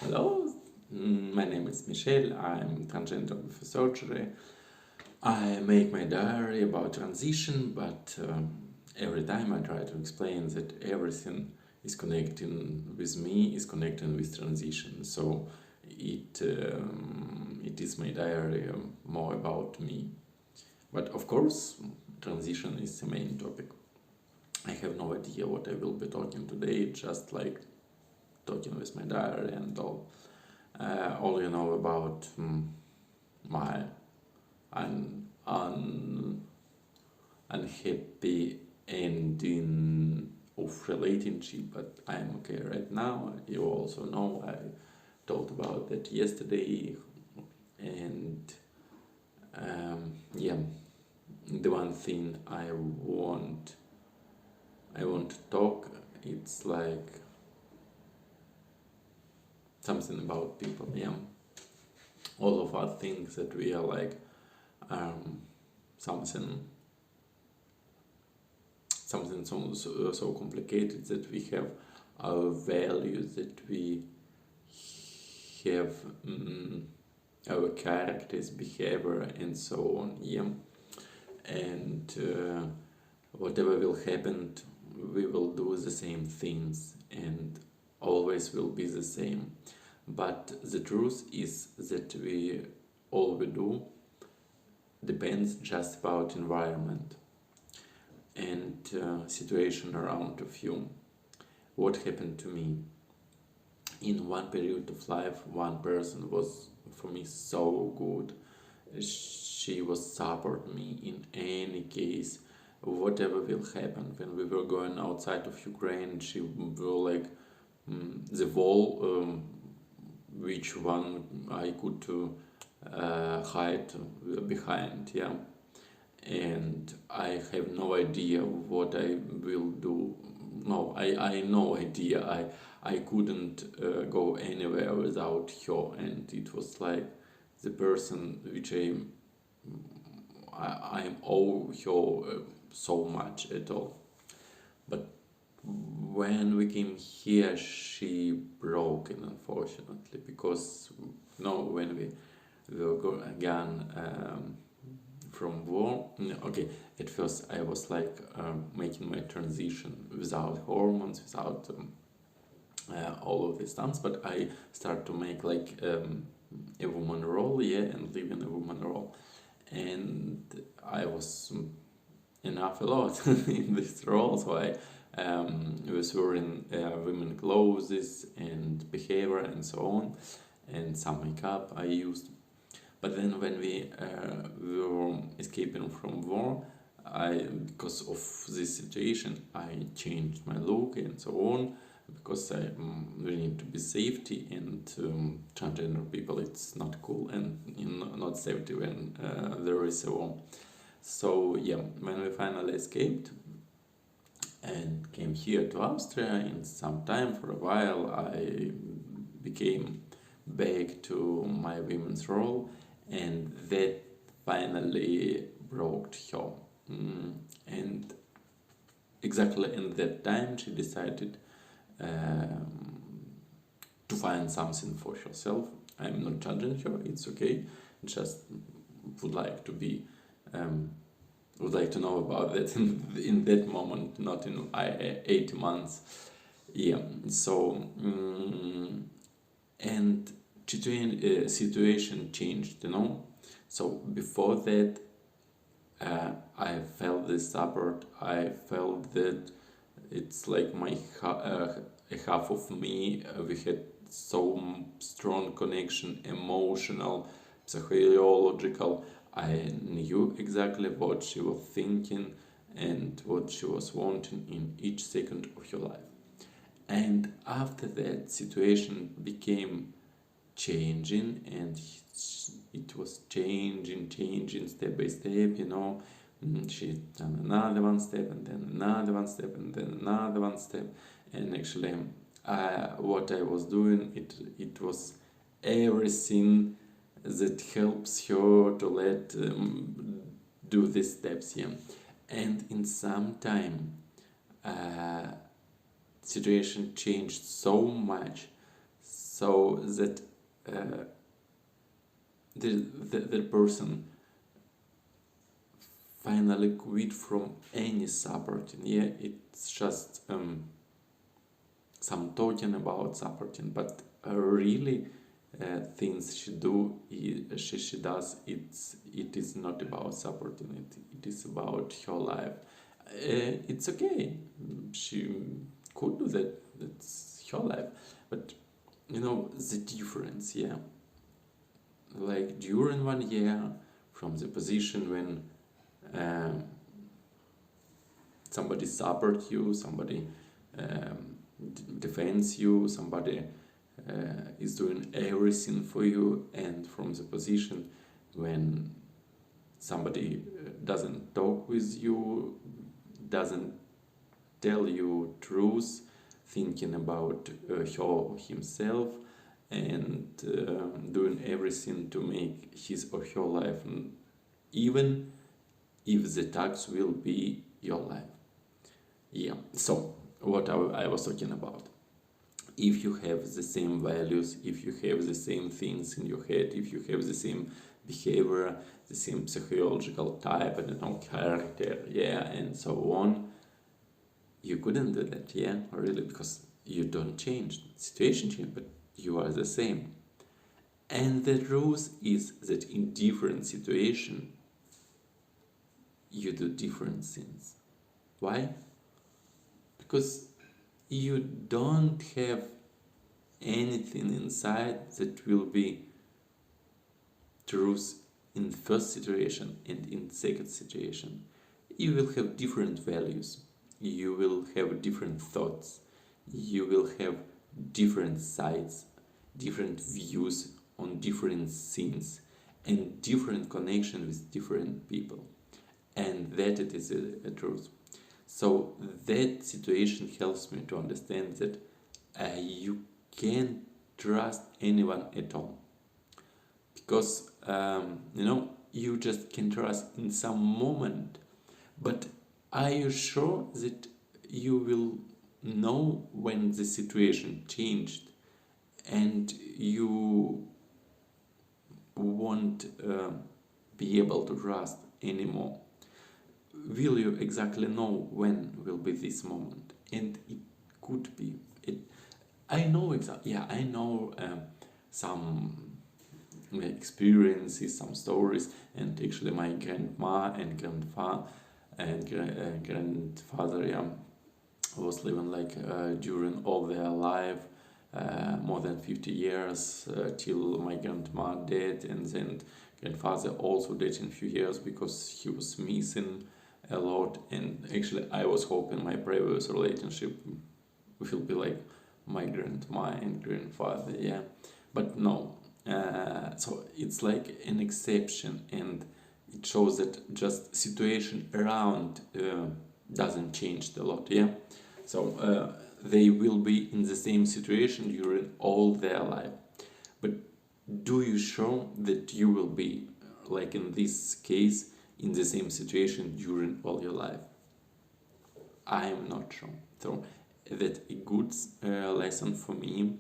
Hello, my name is Michelle. I'm transgender with surgery. I make my diary about transition, but every time I try to explain that everything is connecting with me, is connecting with transition. So it is my diary more about me. But of course, transition is the main topic. I have no idea what I will be talking today, just like talking with my diary and all. All you know about my unhappy ending of relationship, but I'm okay right now. You also know I talked about that yesterday, and yeah, the one thing I want to talk, it's like something about people. Yeah, all of us think that we are like something so complicated, that we have our values, that we have our characters, behavior, and so on. Yeah, and whatever will happen, we will do the same things and always will be the same. But the truth is that all we do depends just about environment and situation around of you. What happened to me? In one period of life, one person was for me so good. She was support me in any case, whatever will happen. When we were going outside of Ukraine, she will like the wall, which one I could hide behind. Yeah, and I have no idea what I will do. No, I no idea. I couldn't go anywhere without her, and it was like the person which I owe her so much at all. But when we came here, she broke it, unfortunately, because when we were again from war. Okay, at first I was like making my transition without hormones, without all of these things, but I start to make like a woman role, yeah, and live in a woman role, and I was enough a lot in this role, so I was wearing women clothes and behavior and so on, and some makeup I used. But then when we were escaping from war, because of this situation, I changed my look and so on, because I we need to be safety, and transgender people, it's not cool and not safety when there is a war. So yeah, when we finally escaped and came here to Austria, in some time, for a while, I became back to my women's role, and that finally broke her. And exactly in that time, she decided to find something for herself. I'm not judging her; it's okay. Just would like to be. Would like to know about that in that moment, not in 8 months. Yeah. So and situation changed. So before that, I felt this support. I felt that it's like a half of me. We had so strong connection, emotional, psychological. I knew exactly what she was thinking and what she was wanting in each second of her life. And after that, situation became changing, and it was changing step by step. She done another one step, and then another one step, and then another one step. And actually, what I was doing, it was everything that helps her to let do these steps here. And in some time, situation changed so much, so that the person finally quit from any supporting. Yeah, it's just some talking about supporting, but really things she does, it is not about supporting it. It is about her life. It's okay. She could do that. That's her life. But the difference, yeah. Like during 1 year, from the position when um, somebody supports you, somebody defends you, somebody is doing everything for you, and from the position when somebody doesn't talk with you, doesn't tell you truth, thinking about her or himself, and doing everything to make his or her life, even if the tax will be your life. Yeah, so what I was talking about. If you have the same values, if you have the same things in your head, if you have the same behavior, the same psychological type, I don't know, character, yeah, and so on, you couldn't do that, yeah, really, because you don't change. The situation change, but you are the same. And the truth is that in different situation, you do different things. Why? Because you don't have anything inside that will be truth in the first situation and in the second situation. You will have different values, you will have different thoughts, you will have different sides, different views on different things, and different connection with different people. And that it is a truth. So that situation helps me to understand that you can't trust anyone at all, because you just can trust in some moment, but are you sure that you will know when the situation changed and you won't be able to trust anymore? Will you exactly know when will be this moment? And it could be it. I know exactly. Yeah, I know some experiences, some stories, and actually my grandma and grandfather was living like during all their life, more than 50 years, till my grandma died, and then grandfather also died in a few years because he was missing a lot. And actually I was hoping my previous relationship will be like my grandma and grandfather, yeah, but no. So it's like an exception, and it shows that just situation around doesn't change a lot, yeah. So they will be in the same situation during all their life, but do you sure that you will be, like in this case, in the same situation during all your life? I am not sure. So that's a good lesson for me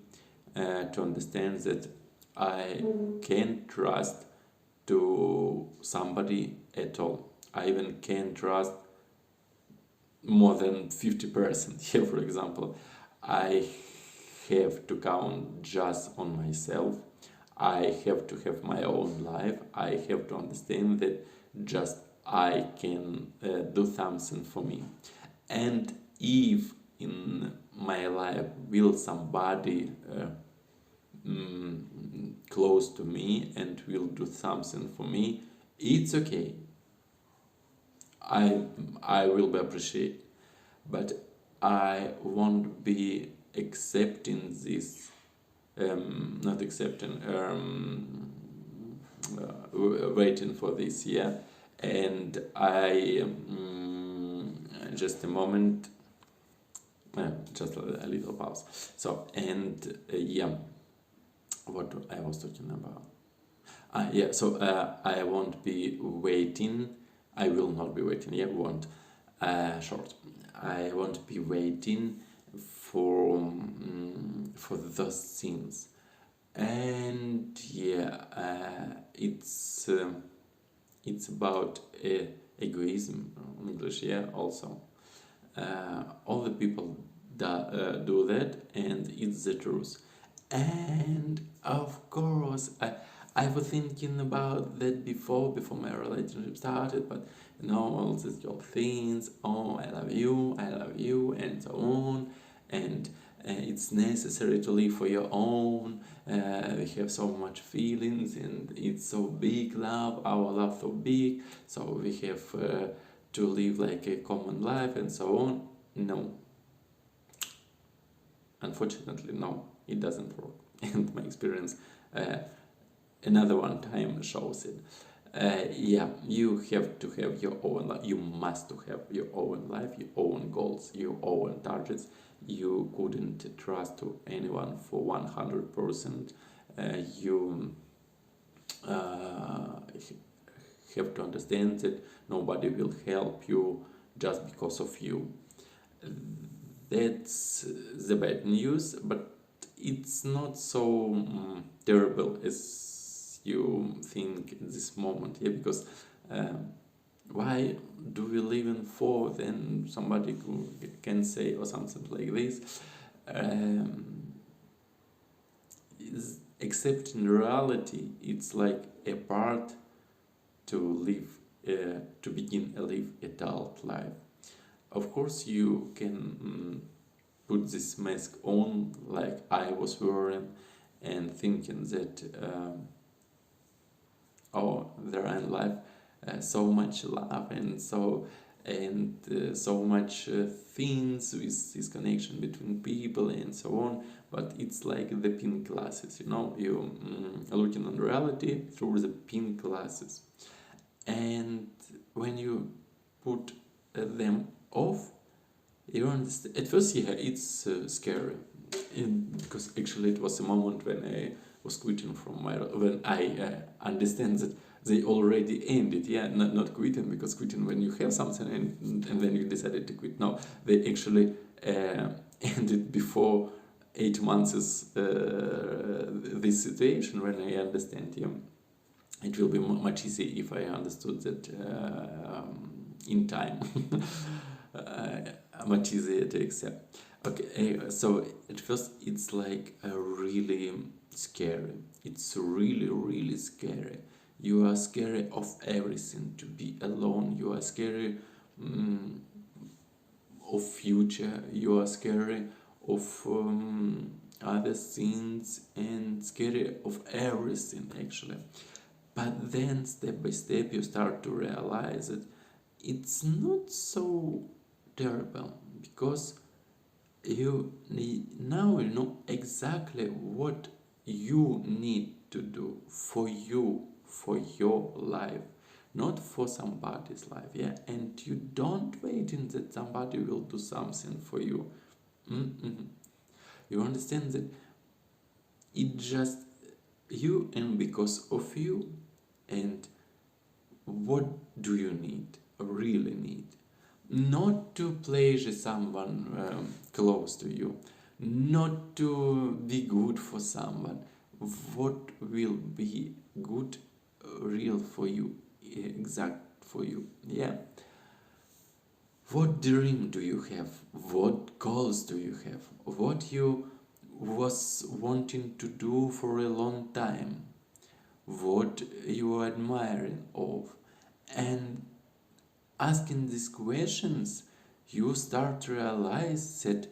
to understand that I can't trust to somebody at all. I even can't trust more than 50% here, for example. I have to count just on myself. I have to have my own life. I have to understand that just I can do something for me. And if in my life will somebody close to me and will do something for me, it's okay. I will be appreciated, but I won't be accepting this, not accepting, waiting for this, yeah. And I just a moment, just a little pause. So, and yeah, what I was talking about. Yeah, so I won't be waiting. I will not be waiting. Yeah, won't. Short. I won't be waiting for those things. And yeah, it's about egoism in English, yeah, also. All the people do that, and it's the truth. And of course, I was thinking about that before my relationship started, but all these little things, oh, I love you, and so on, and it's necessary to live for your own. We have so much feelings, and it's so big love, our love so big, so we have to live like a common life and so on. No, unfortunately, no, it doesn't work. And my experience another one time shows it. Yeah, you have to have your own life. You must to have your own life, your own goals, your own targets. You couldn't trust to anyone for 100%. You have to understand that nobody will help you just because of you. That's the bad news, but it's not so terrible as you think in this moment. Yeah, because why do we live in four? Then somebody can say or something like this. Except in reality, it's like a part to live, to begin a live adult life. Of course, you can put this mask on, like I was wearing, and thinking that oh, there in life so much love and so much things with this connection between people and so on, but it's like the pink glasses, you looking on reality through the pink glasses. And when you put them off, you understand. At first, yeah, it's scary, because actually it was a moment when I was quitting from when I understand that they already ended. Yeah, not quitting, because quitting when you have something and then you decided to quit. No, they actually ended before 8 months is this situation. When I understand, yeah, it will be much easier if I understood that in time. Much easier to accept. Okay, so at first it's like really scary. It's really, really scary. You are scary of everything, to be alone. You are scary of future. You are scary of other things, and scary of everything actually. But then step by step you start to realize that it's not so terrible, because now you know exactly what you need to do for you, for your life, not for somebody's life. Yeah, and you don't wait in that somebody will do something for you. Mm-mm. You understand that it just you, and because of you. And what do you need, really need? Not to pleasure someone close to you, not to be good for someone. What will be good, real for you, exact for you? Yeah. What dream do you have? What goals do you have? What you was wanting to do for a long time? What you are admiring of? And asking these questions, you start to realize that,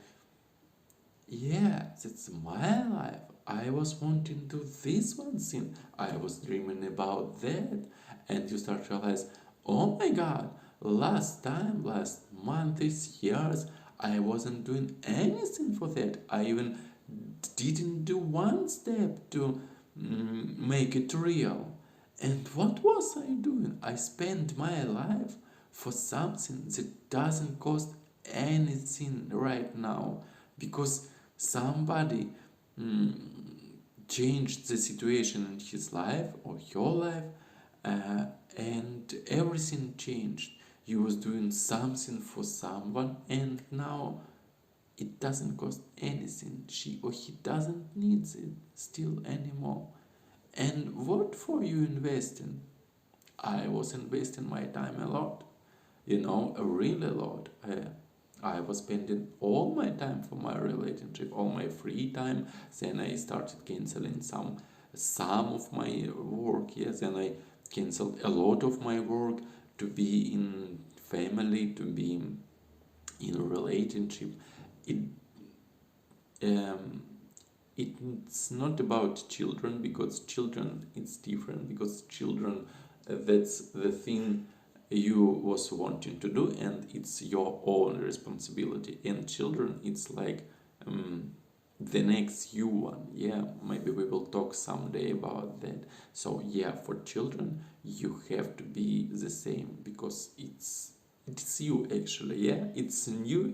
yeah, that's my life. I was wanting to do this one thing. I was dreaming about that. And you start to realize, oh my God, last month, this years, I wasn't doing anything for that. I even didn't do one step to make it real. And what was I doing? I spent my life for something that doesn't cost anything right now, because somebody changed the situation in his life or your life, and everything changed. You was doing something for someone, and now it doesn't cost anything. She or he doesn't need it still anymore. And what for you investing? I was investing my time a lot, a really lot. I was spending all my time for my relationship, all my free time. Then I started canceling some of my work. Yes, and I canceled a lot of my work to be in family, to be in a relationship. It um, it's not about children, because children it's different, because children, that's the thing you was wanting to do, and it's your own responsibility. And children, it's like the next you one. Yeah, maybe we will talk someday about that. So yeah, for children you have to be the same, because it's you actually. Yeah, it's you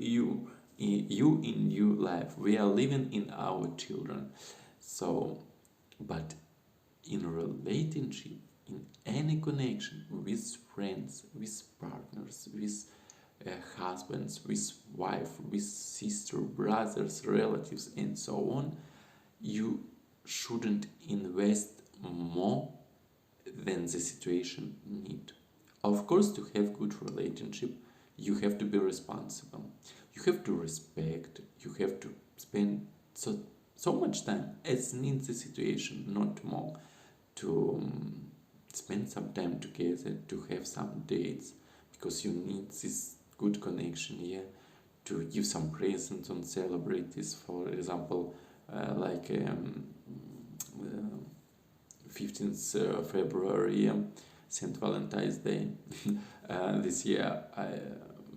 in new life. We are living in our children. So, but in relationship, in any connection with friends, with partners, with husbands, with wife, with sister, brothers, relatives, and so on, you shouldn't invest more than the situation need. Of course, to have good relationship, you have to be responsible. You have to respect. You have to spend so much time as needs the situation, not more. To spend some time together, to have some dates, because you need this good connection here. To give some presents and celebrate this, for example, like 15th February, St. Valentine's Day. This year I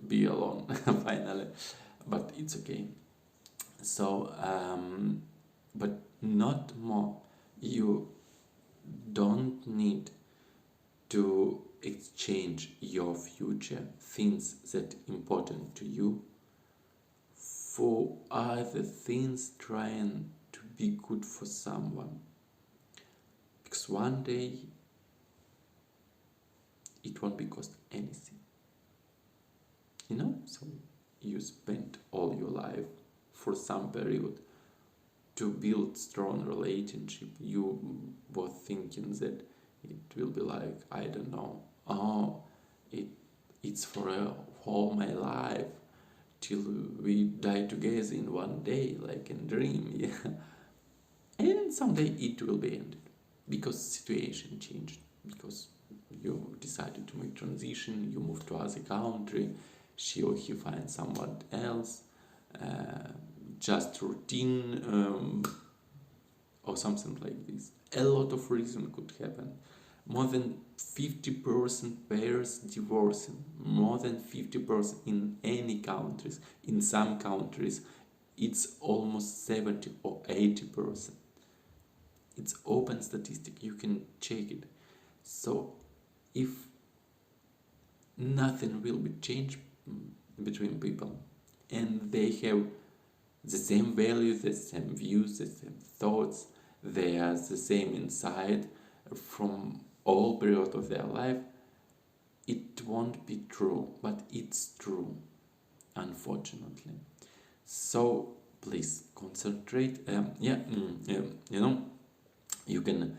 be alone finally, but it's okay. So, but not more. You don't need to exchange your future, things that important to you, for other things trying to be good for someone. Because one day it won't be cost anything. So you spent all your life for some period to build strong relationship. You were thinking that it will be like, I don't know, it's for all my life till we die together in one day, like in dream. Yeah, and someday it will be ended, because situation changed, because you decided to make transition, you moved to other country, she or he finds someone else, just routine, or something like this. A lot of reason could happen. More than 50% pairs divorcing, more than 50% in any countries. In some countries it's almost 70 or 80%. It's open statistic, you can check it. So if nothing will be changed between people, and they have the same values, the same views, the same thoughts, they are the same inside from all period of their life, it won't be true, but it's true, unfortunately. So please concentrate. You can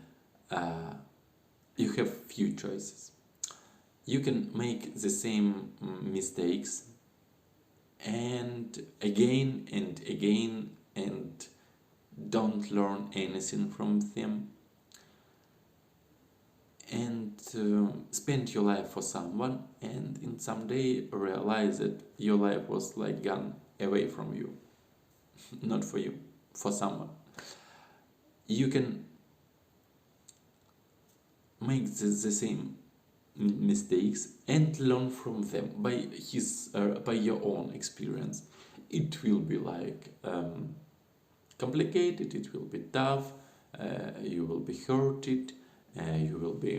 you have few choices. You can make the same mistakes and again and again, and don't learn anything from them, and spend your life for someone, and in some day realize that your life was like gone away from you. Not for you, for someone. You can make the same mistakes and learn from them by your own experience. It will be like complicated, it will be tough, you will be hurted, you will be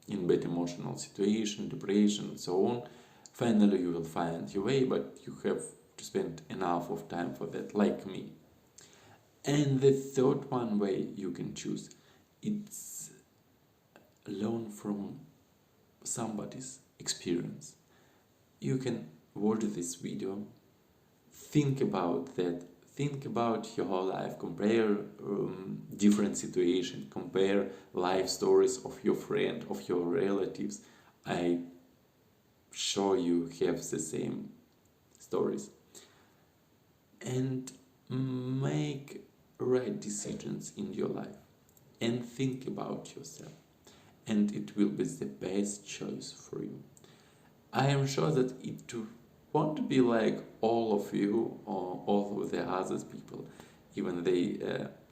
in bad emotional situation, depression, and so on. Finally you will find your way, but you have to spend enough of time for that, like me. And the third one way you can choose, it's learn from somebody's experience. You can watch this video, think about that. Think about your whole life. Compare different situations. Compare life stories of your friend, of your relatives. I sure you have the same stories. And make right decisions in your life. And think about yourself. And it will be the best choice for you. I am sure that it won't be like all of you or all of the other people, even they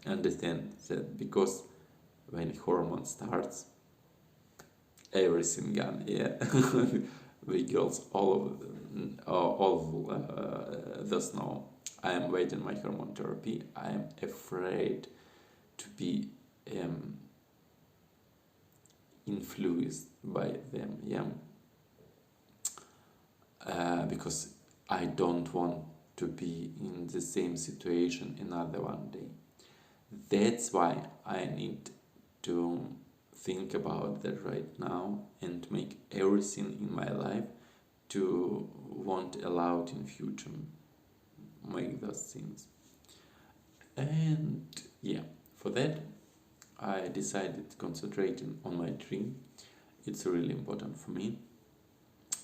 understand that, because when hormone starts, everything gone. Yeah, we girls all thus know. I am waiting my hormone therapy. I am afraid to be influenced by them. Yeah. Because I don't want to be in the same situation another one day. That's why I need to think about that right now and make everything in my life to won't allow it in future make those things. And yeah, for that I decided concentrating on my dream. It's really important for me.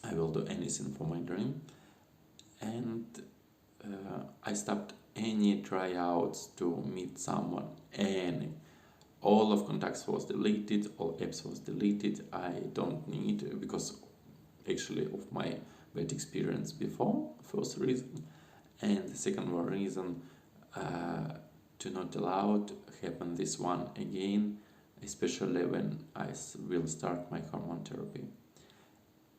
I will do anything for my dream. And I stopped any tryouts to meet someone. Any. All of contacts was deleted, all apps was deleted. I don't need, because actually of my bad experience before, first reason. And the second one reason, to not allow to happen this one again, especially when I will start my hormone therapy.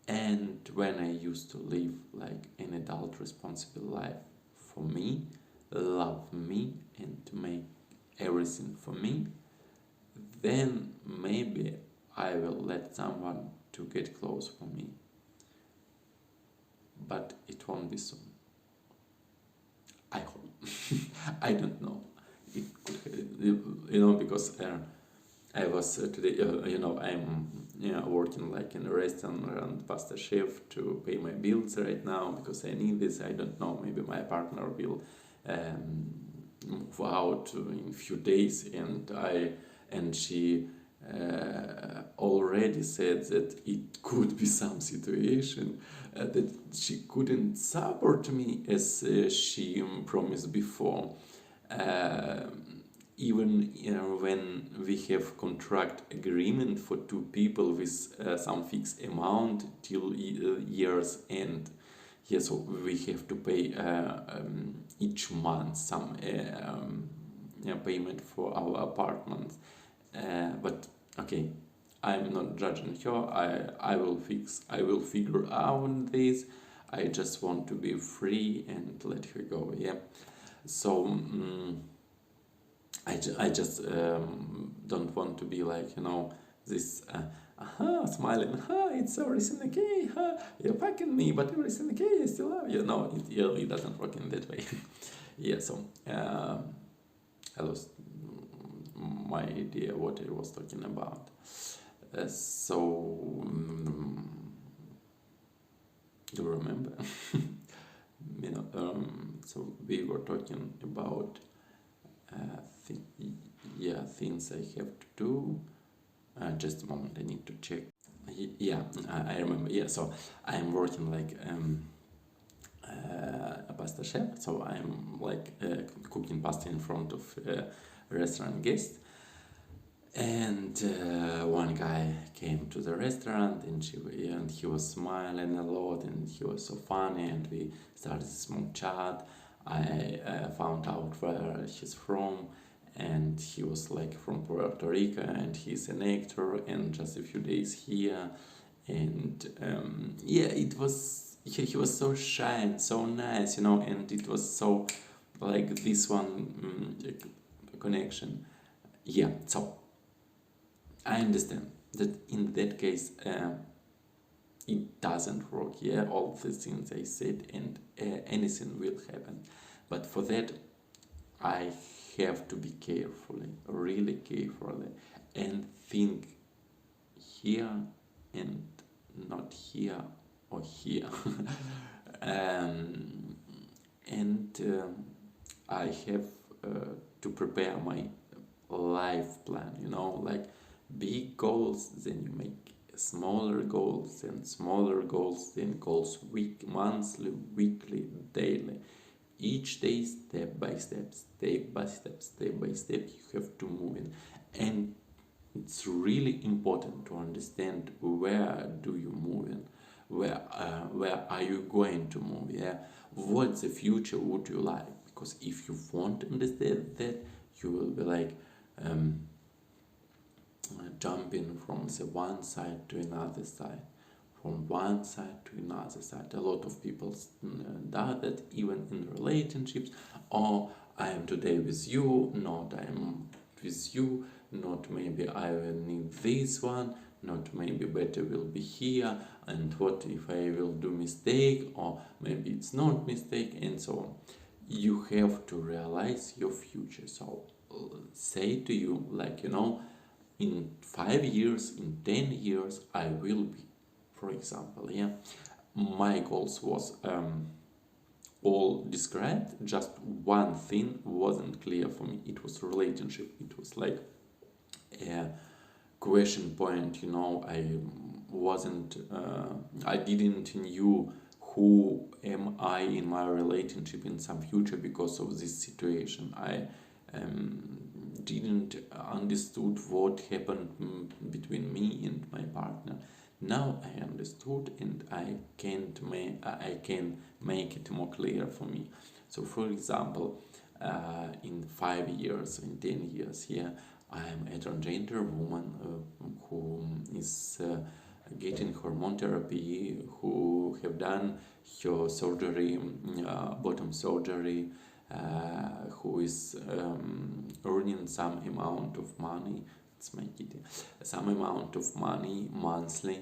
And when I used to live like an adult responsible life for me, love me, and to make everything for me, then maybe I will let someone to get close for me. But it won't be soon. I hope. I don't know. It could, because I was today, I'm working like in a restaurant, pasta chef, to pay my bills right now because I need this. I don't know, maybe my partner will move out in a few days, and she already said that it could be some situation that she couldn't support me as she promised before. Even when we have contract agreement for two people with some fixed amount till year's end, yes, so we have to pay each month some payment for our apartment. But okay, I'm not judging her. I will figure out this. I just want to be free and let her go. Yeah. So I just don't want to be like, this smiling, it's everything okay, you're fucking me, but everything okay, I still love you. No, it really doesn't work in that way. Yeah, so I lost my idea what I was talking about. Do you remember? So we were talking about things I have to do. Just a moment, I need to check. Yeah, I remember. Yeah, so I'm working like a pasta chef. So I'm like cooking pasta in front of restaurant guests. And one guy came to the restaurant, and he was smiling a lot, and he was so funny, and we started a small chat. I found out where he's from, and he was like from Puerto Rico, and he's an actor, and just a few days here. And it was he was so shy and so nice, and it was so like this one connection. Yeah, so I understand that in that case it doesn't work. Yeah, all the things I said, and anything will happen. But for that, I have to be carefully, really carefully, and think here and not here or here. and I have to prepare my life plan, like big goals, then you make smaller goals, then smaller goals, then goals monthly, weekly, daily. Each day, step by step, step by step, step by step, you have to move in. And it's really important to understand where do you move in, where are you going to move, yeah, what the future would you like, because if you won't understand that, you will be like jumping from the one side to another side, from one side to another side. A lot of people do that, even in relationships. Or I am today with you, not I am with you, not maybe I will need this one, not maybe better will be here, and what if I will do mistake, or maybe it's not mistake, and so on. You have to realize your future. So say to you, like, in 5 years, in 10 years, I will be, for example, yeah. My goals was all described, just one thing wasn't clear for me. It was relationship. It was like a question point, I didn't knew who am I in my relationship in some future because of this situation. I didn't understood what happened between me and my partner. Now I understood, and I can make it more clear for me. So, for example, in 5 years, in 10 years, yeah, I am a transgender woman who is getting hormone therapy, who have done her surgery, bottom surgery, who is earning some amount of money. Let's make it some amount of money monthly,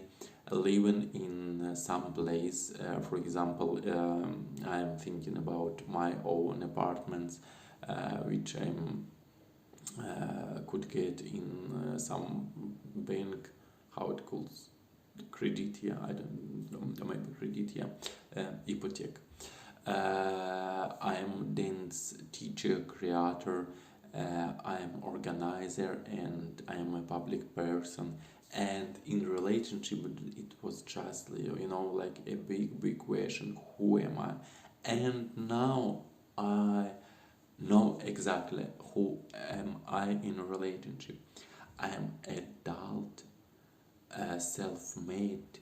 living in some place. For example, I am thinking about my own apartments, which I'm could get in some bank, how it calls, credit, yeah, I don't know, maybe credit, yeah, hypothec. I am dance teacher, creator, I am organizer, and I am a public person. And in relationship, it was just, like a big question, who am I? And now I know exactly who am I in a relationship. I am adult, self-made,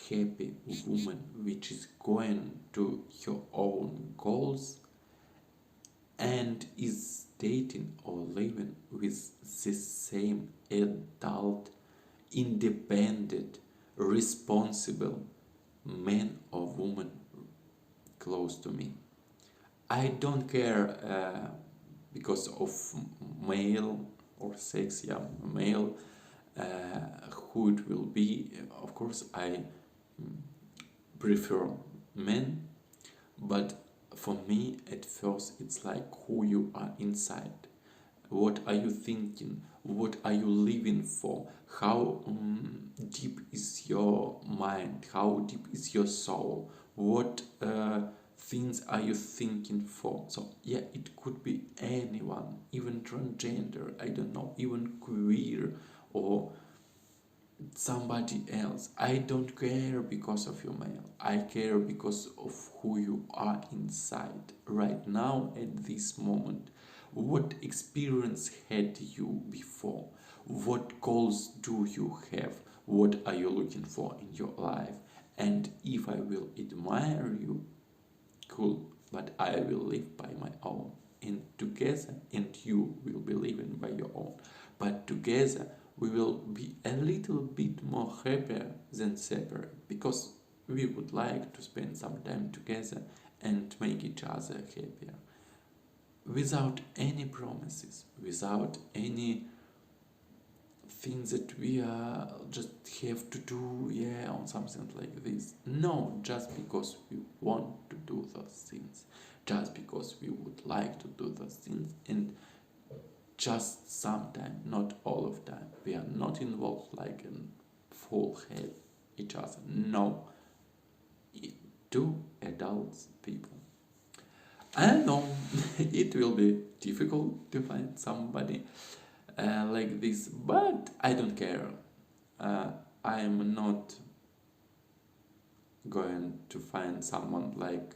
happy woman which is going to her own goals and is dating or living with the same adult, independent, responsible man or woman close to me. I don't care because of male or sex, yeah, male, who it will be. Of course, I prefer men, but for me, at first, it's like who you are inside. What are you thinking? What are you living for? How deep is your mind? How deep is your soul? What things are you thinking for? So yeah, it could be anyone, even transgender, I don't know, even queer or somebody else. I don't care because of your male. I care because of who you are inside right now at this moment. What experience had you before? What goals do you have? What are you looking for in your life? And if I will admire you, cool, but I will live by my own. And together, and you will be living by your own. But together, we will be a little bit more happier than separate, because we would like to spend some time together and make each other happier. Without any promises, without any things that we just have to do, yeah, on something like this. No, just because we want to do those things, just because we would like to do those things, and just sometime, not all of time. We are not involved like in full hate each other. No, two adults people. I know it will be difficult to find somebody like this, but I don't care. I'm not going to find someone like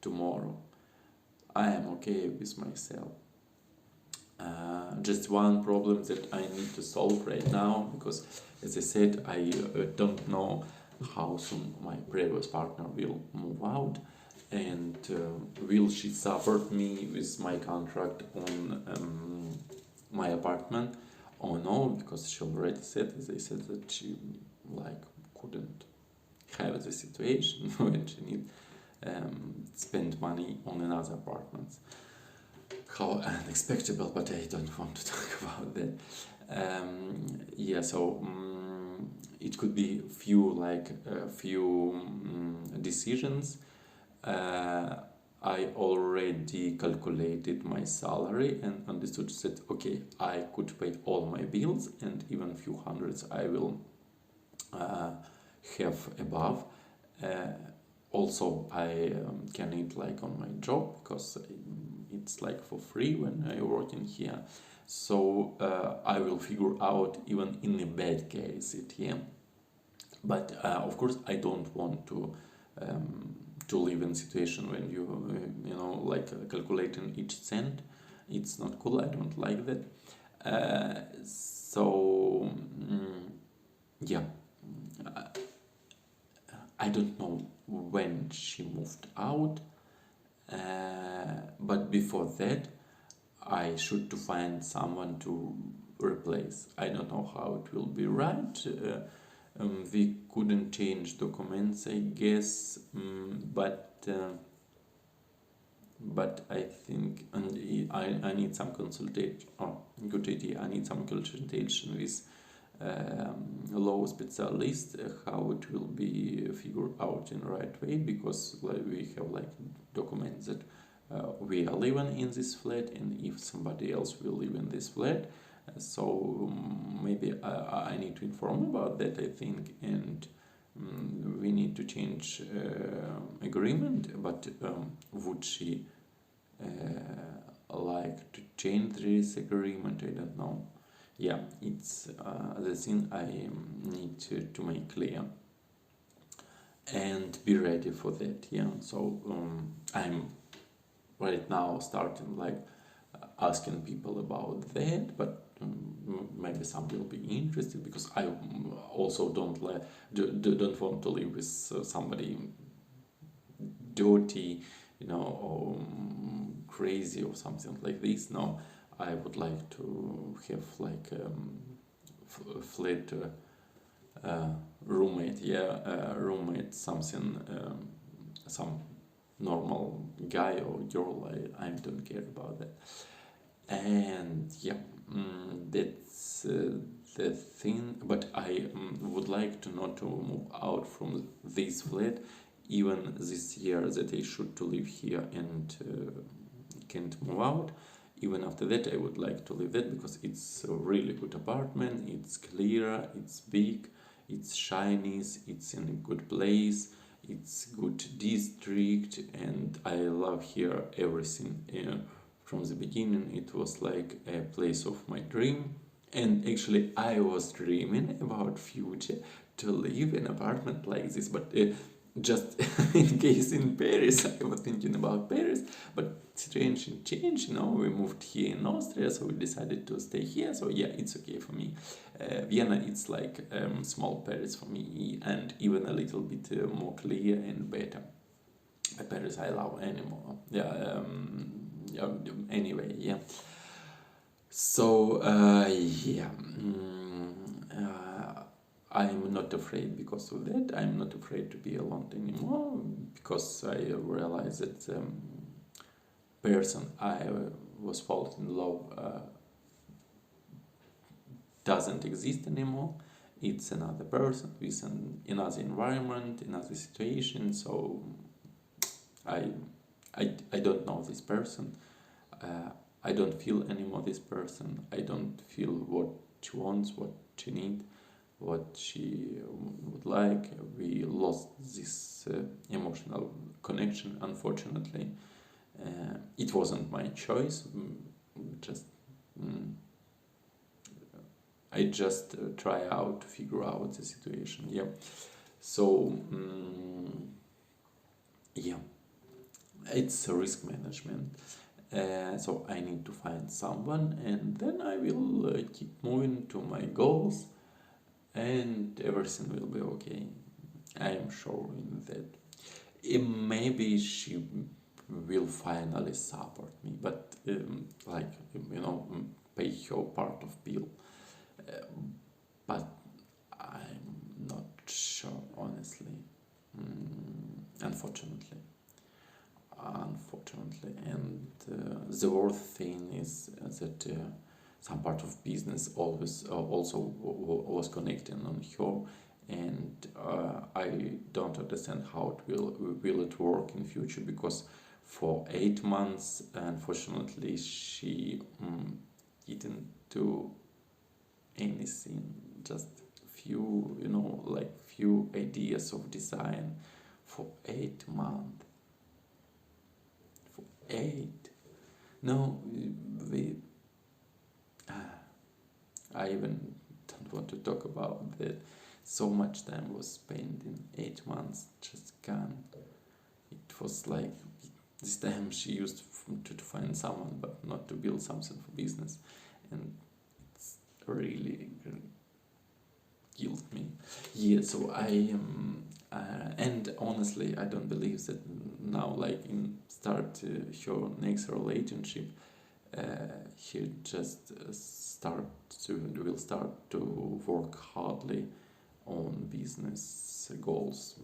tomorrow. I am okay with myself. Just one problem that I need to solve right now, because as I said, I don't know how soon my previous partner will move out, and will she support me with my contract on my apartment or no, because she already said, as I said, that she like couldn't have the situation when she need spend money on another apartment. How unexpected, but I don't want to talk about that. Yeah, so it could be few decisions. I already calculated my salary and understood that okay, I could pay all my bills and even few hundreds I will have above. Uh, Also, I can eat like on my job, because it's like for free when I working here. So I will figure out even in a bad case it, yeah. But of course I don't want to live in a situation when you know, like calculating each cent. It's not cool. I don't like that. So yeah, I don't know when she moved out, but before that, I should to find someone to replace. I don't know how it will be right. We couldn't change documents, I guess, but I think, and I need some consultation. Oh, good idea. I need some consultation with law specialist, how it will be figured out in the right way, because like, we have like documents that we are living in this flat, and if somebody else will live in this flat, so maybe I need to inform about that, I think, and we need to change agreement. But would she like to change this agreement? I don't know. Yeah, it's the thing I need to make clear and be ready for that. Yeah, so I'm right now starting like asking people about that, but maybe some will be interested, because I also don't want to live with somebody dirty, you know, or crazy or something like this. No, I would like to have like flat roommate, yeah, roommate, something, some normal guy or girl. I don't care about that. And yeah, that's the thing. But I would like to not to move out from this flat even this year, that I should to live here and can't move out. Even after that I would like to live that, because it's a really good apartment. It's clear, it's big, it's shiny, it's in a good place, it's good district, and I love here everything. From the beginning it was like a place of my dream, and actually I was dreaming about future to live in an apartment like this, but just in case in Paris, I was thinking about Paris, but situation changed, you know, we moved here in Austria, so we decided to stay here, so yeah, it's okay for me. Vienna, it's like small Paris for me, and even a little bit more clear and better. Paris I love anymore. Yeah, anyway, yeah. So, yeah. I'm not afraid because of that. I'm not afraid to be alone anymore, because I realize that person I was falling in love doesn't exist anymore. It's another person with another environment, another situation. So I, I don't know this person. I don't feel anymore this person. I don't feel what she wants, what she needs, what she would like. We lost this emotional connection, unfortunately, It wasn't my choice. Just I just try out to figure out the situation. Yeah. So yeah, it's a risk management. So I need to find someone, and then I will keep moving to my goals, and everything will be okay. I am sure in that. Maybe she will finally support me, but like pay her part of bill. But I'm not sure, honestly. Unfortunately. And the worst thing is that some part of business always also was connecting on her, and I don't understand how will it work in future, because for 8 months, unfortunately, she didn't do anything, just few like few ideas of design for 8 months. For 8. No, we I even don't want to talk about that. So much time was spent in 8 months, just gone. It was like this time she used to find someone, but not to build something for business, and it's really killed me. Yeah, so I am, and honestly, I don't believe that now, like in start her next relationship, he just will start to work hardly on business goals.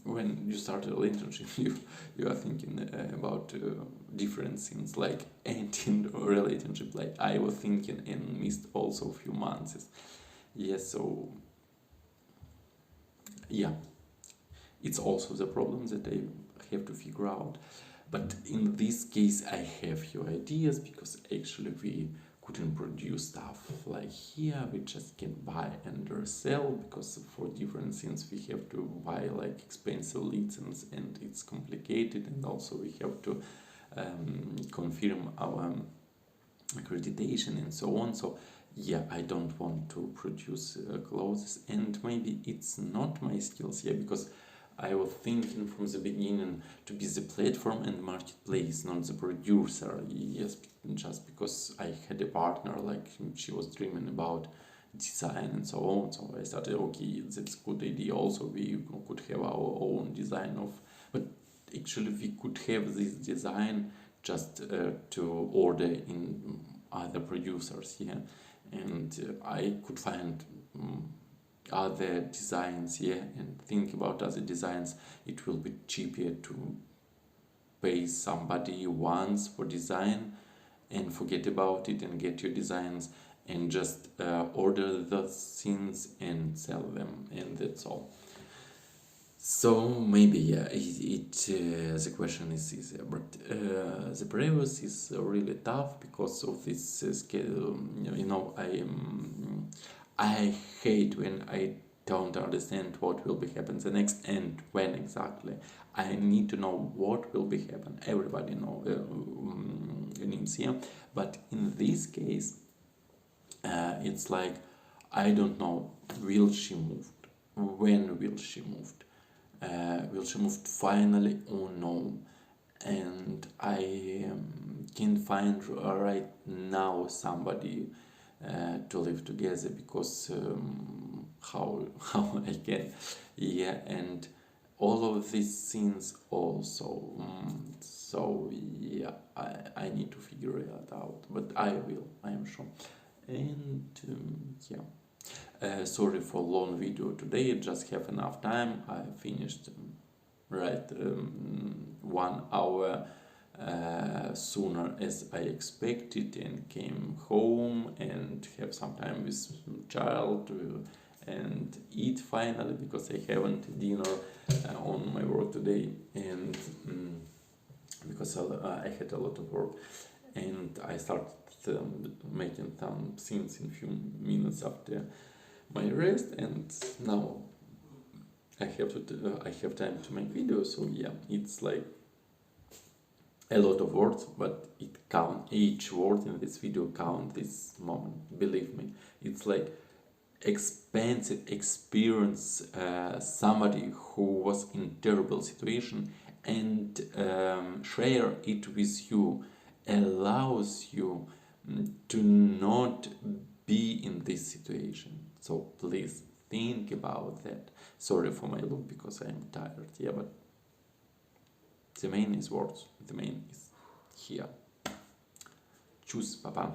When you start a relationship, you are thinking about different things, like ending a relationship, like I was thinking, and missed also a few months. Yeah, so yeah, it's also the problem that I have to figure out. But in this case, I have few ideas, because actually we couldn't produce stuff like here. We just can buy and resell, because for different things we have to buy like expensive license, and it's complicated, and also we have to confirm our accreditation and so on. So yeah, I don't want to produce clothes, and maybe it's not my skills. Yeah, because I was thinking from the beginning to be the platform and marketplace, not the producer. Yes, just because I had a partner, like she was dreaming about design and so on. So I started, okay, that's a good idea. Also, we could have our own design of, but actually we could have this design just to order in other producers. Yeah, and I could find other designs, yeah, and think about other designs. It will be cheaper to pay somebody once for design and forget about it and get your designs, and just order the things and sell them, and that's all. So maybe yeah, the question is easier, but the previous is really tough because of this scale. I hate when I don't understand what will be happen the next and when exactly. I need to know what will be happen. Everybody know names here, but in this case, it's like I don't know. Will she move? When will she move? Will she move finally or no? And I can't find right now somebody to live together, because how I can. Yeah, and all of these things also. So yeah, I need to figure it out, but I will, I am sure. And yeah. Sorry for long video today, just have enough time. I finished right 1 hour sooner as I expected, and came home and have some time with child and eat finally, because I haven't dinner on my work today, and because I had a lot of work, and I started making some things in few minutes after my rest, and now I have time to make videos, so yeah, it's like a lot of words, but it count. Each word in this video count this moment. Believe me, it's like expensive experience. Somebody who was in terrible situation and share it with you allows you to not be in this situation. So please think about that. Sorry for my look because I'm tired. Yeah, but the main is words. The main is here. Tschüss, Papa.